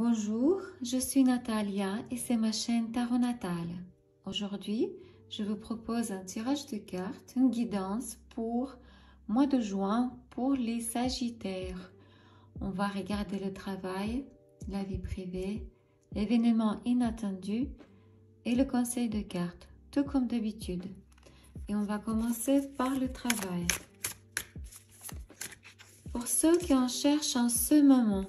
Bonjour, je suis Natalia et c'est ma chaîne Tarot Natal. Aujourd'hui, je vous propose un tirage de cartes, une guidance pour mois de juin pour les Sagittaires. On va regarder le travail, la vie privée, l'événement inattendu et le conseil de cartes, tout comme d'habitude. Et on va commencer par le travail. Pour ceux qui en cherchent en ce moment,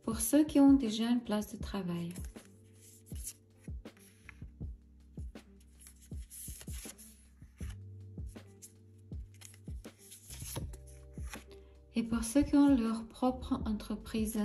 pour ceux qui ont déjà une place de travail. Et pour ceux qui ont leur propre entreprise.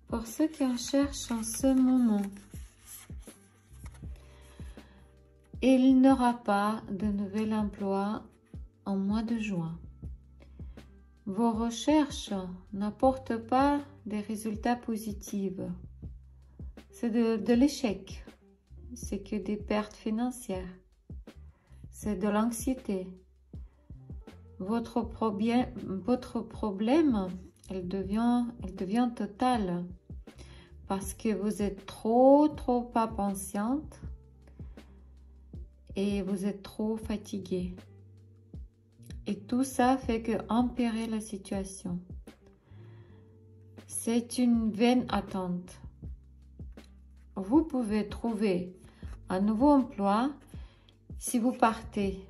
Pour ceux qui en cherchent en ce moment, il n'y aura pas de nouvel emploi en mois de juin. Vos recherches n'apportent pas des résultats positifs. C'est de l'échec. C'est que des pertes financières. C'est de l'anxiété. Votre problème, elle devient total. Parce que vous êtes trop impatiente et vous êtes trop fatigué. Et tout ça fait que empirer la situation. C'est une vaine attente. Vous pouvez trouver un nouveau emploi si vous partez,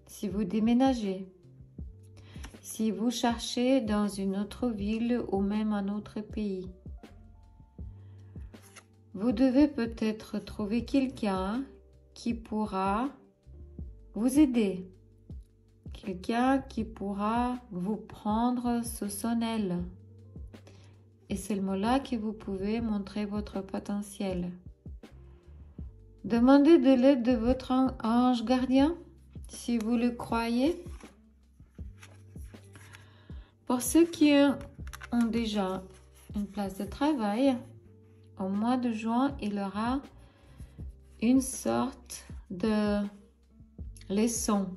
si vous déménagez, si vous cherchez dans une autre ville ou même un autre pays. Vous devez peut-être trouver quelqu'un qui pourra vous aider. Quelqu'un qui pourra vous prendre sous son aile. Et c'est le mot-là que vous pouvez montrer votre potentiel. Demandez de l'aide de votre ange gardien, si vous le croyez. Pour ceux qui ont déjà une place de travail, au mois de juin, il y aura une sorte de leçon,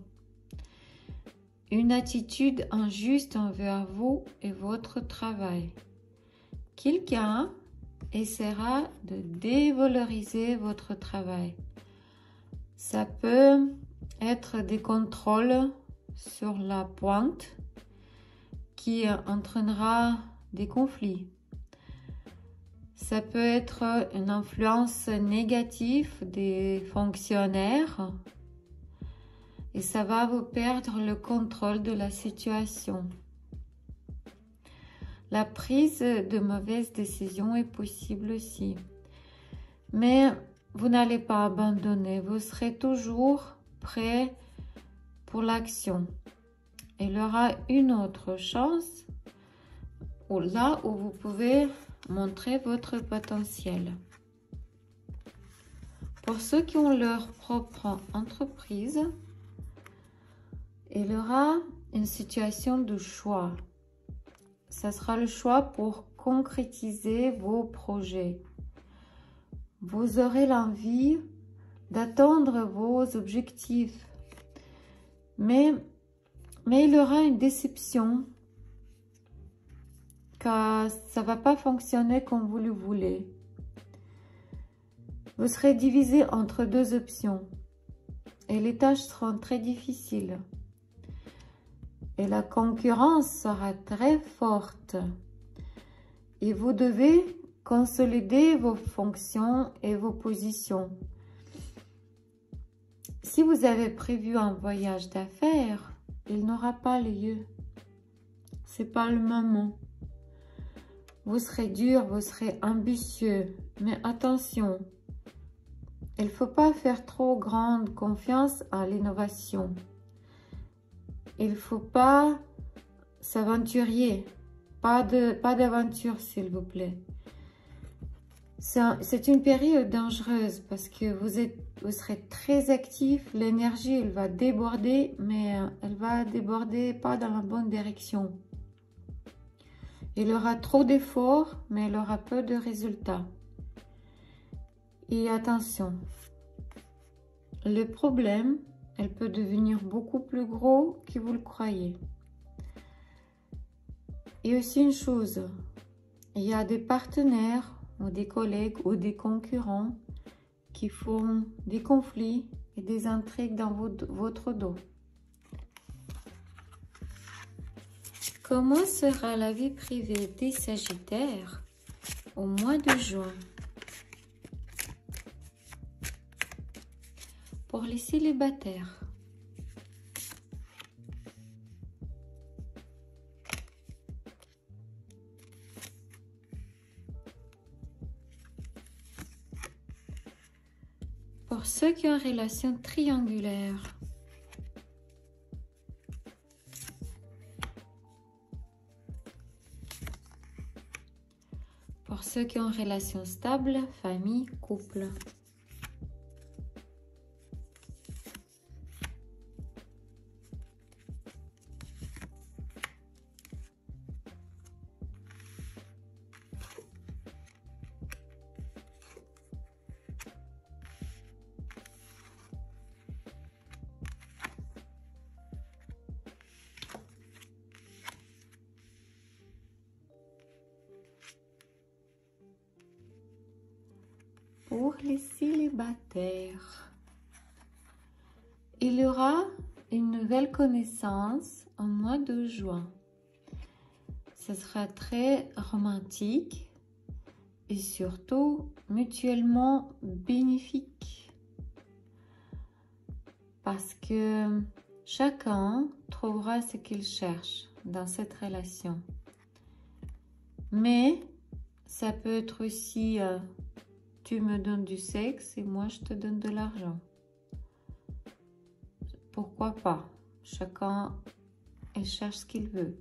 une attitude injuste envers vous et votre travail. Quelqu'un essaiera de dévaloriser votre travail. Ça peut être des contrôles sur la pointe qui entraînera des conflits. Ça peut être une influence négative des fonctionnaires et ça va vous perdre le contrôle de la situation. La prise de mauvaises décisions est possible aussi. Mais vous n'allez pas abandonner, vous serez toujours prêt pour l'action. Il y aura une autre chance là où vous pouvez montrer votre potentiel. Pour ceux qui ont leur propre entreprise, il y aura une situation de choix. Ça sera le choix pour concrétiser vos projets. Vous aurez l'envie d'atteindre vos objectifs. Mais il y aura une déception car ça ne va pas fonctionner comme vous le voulez. Vous serez divisé entre deux options et les tâches seront très difficiles. Et la concurrence sera très forte. Et vous devez consolider vos fonctions et vos positions. Si vous avez prévu un voyage d'affaires, il n'aura pas lieu. Ce n'est pas le moment. Vous serez dur, vous serez ambitieux, mais attention, il ne faut pas faire trop grande confiance à l'innovation. Il ne faut pas s'aventurer. Pas d'aventure, s'il vous plaît. C'est une période dangereuse parce que vous serez très actif. L'énergie, elle va déborder, mais elle va déborder pas dans la bonne direction. Il aura trop d'efforts, mais il aura peu de résultats. Et attention, le problème, elle peut devenir beaucoup plus gros que vous le croyez. Et aussi une chose, il y a des partenaires ou des collègues ou des concurrents qui font des conflits et des intrigues dans votre dos. Comment sera la vie privée des Sagittaires au mois de juin? Pour les célibataires. Pour ceux qui ont une relation triangulaire. Pour ceux qui ont une relation stable, famille, couple. Pour les célibataires, il y aura une nouvelle connaissance au mois de juin. Ce sera très romantique et surtout mutuellement bénéfique parce que chacun trouvera ce qu'il cherche dans cette relation. Mais ça peut être aussi tu me donnes du sexe et moi je te donne de l'argent. Pourquoi pas? Chacun il cherche ce qu'il veut.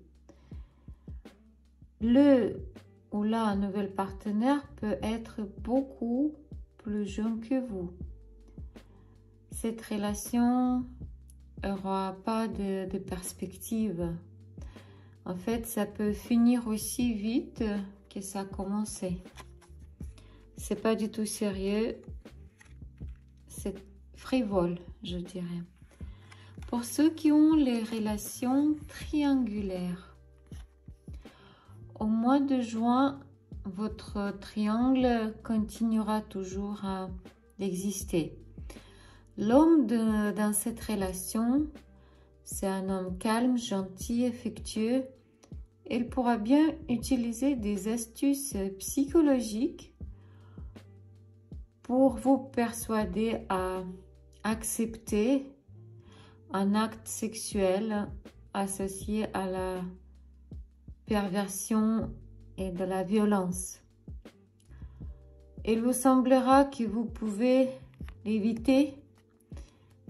Le ou la nouvelle partenaire peut être beaucoup plus jeune que vous. Cette relation n'aura pas de perspective. En fait, ça peut finir aussi vite que ça a commencé. C'est pas du tout sérieux, c'est frivole, je dirais. Pour ceux qui ont les relations triangulaires, au mois de juin, votre triangle continuera toujours à exister. L'homme dans cette relation, c'est un homme calme, gentil, affectueux. Il pourra bien utiliser des astuces psychologiques pour vous persuader à accepter un acte sexuel associé à la perversion et de la violence. Il vous semblera que vous pouvez l'éviter,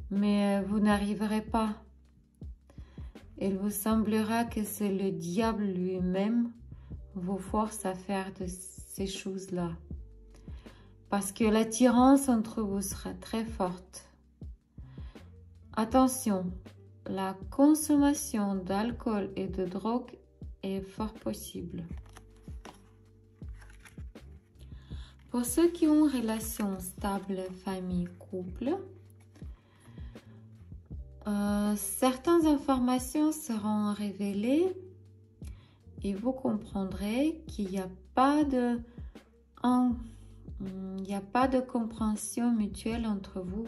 mais vous n'arriverez pas. Il vous semblera que c'est le diable lui-même vous force à faire de ces choses-là. Parce que l'attirance entre vous sera très forte. Attention, la consommation d'alcool et de drogue est fort possible. Pour ceux qui ont une relation stable, famille, couple, certaines informations seront révélées et vous comprendrez qu'il n'y a pas de compréhension mutuelle entre vous.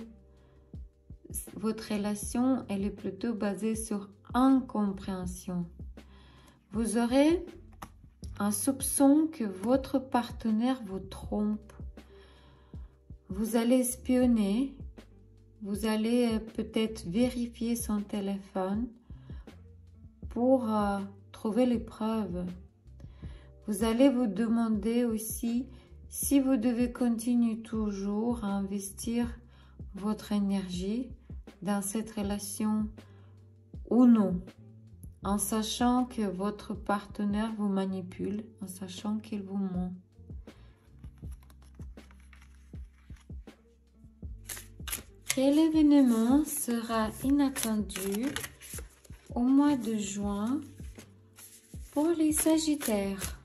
Votre relation, elle est plutôt basée sur incompréhension. Vous aurez un soupçon que votre partenaire vous trompe. Vous allez espionner. Vous allez peut-être vérifier son téléphone pour trouver les preuves. Vous allez vous demander aussi si vous devez continuer toujours à investir votre énergie dans cette relation ou non, en sachant que votre partenaire vous manipule, en sachant qu'il vous ment. Quel événement sera inattendu au mois de juin pour les Sagittaires?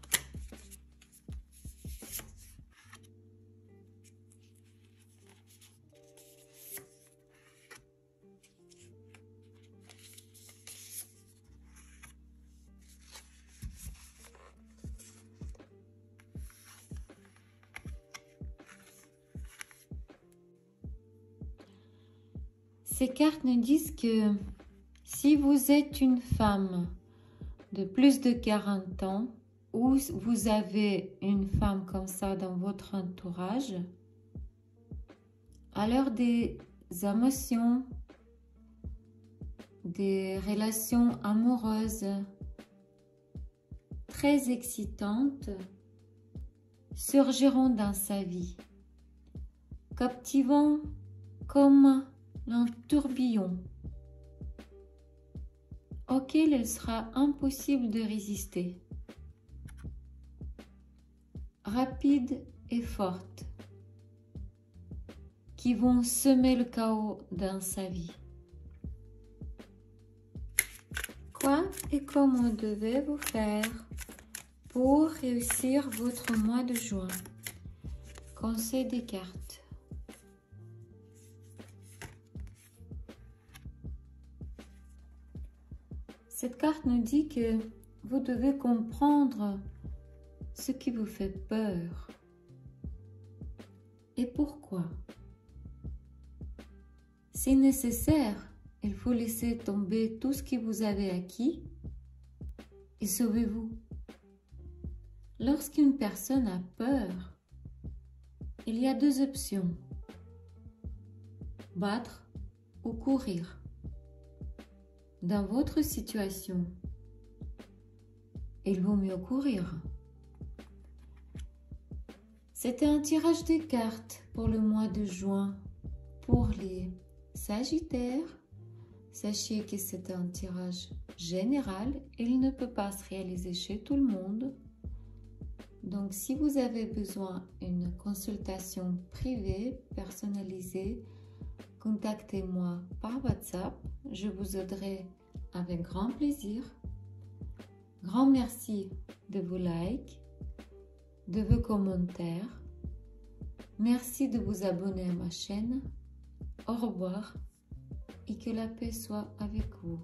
Ces cartes nous disent que si vous êtes une femme de plus de 40 ans ou vous avez une femme comme ça dans votre entourage, alors des émotions, des relations amoureuses très excitantes surgiront dans sa vie, captivant comme un tourbillon auquel il sera impossible de résister, rapide et forte, qui vont semer le chaos dans sa vie. Quoi et comment devez-vous faire pour réussir votre mois de juin? Conseil des cartes. Cette carte nous dit que vous devez comprendre ce qui vous fait peur et pourquoi. Si nécessaire, il faut laisser tomber tout ce que vous avez acquis et sauvez-vous. Lorsqu'une personne a peur, il y a deux options: battre ou courir. Dans votre situation, il vaut mieux courir. C'était un tirage de cartes pour le mois de juin pour les Sagittaires. Sachez que c'est un tirage général et il ne peut pas se réaliser chez tout le monde. Donc, si vous avez besoin d'une consultation privée, personnalisée, contactez-moi par WhatsApp. Je vous aiderai avec grand plaisir. Grand merci de vos likes, de vos commentaires. Merci de vous abonner à ma chaîne. Au revoir et que la paix soit avec vous.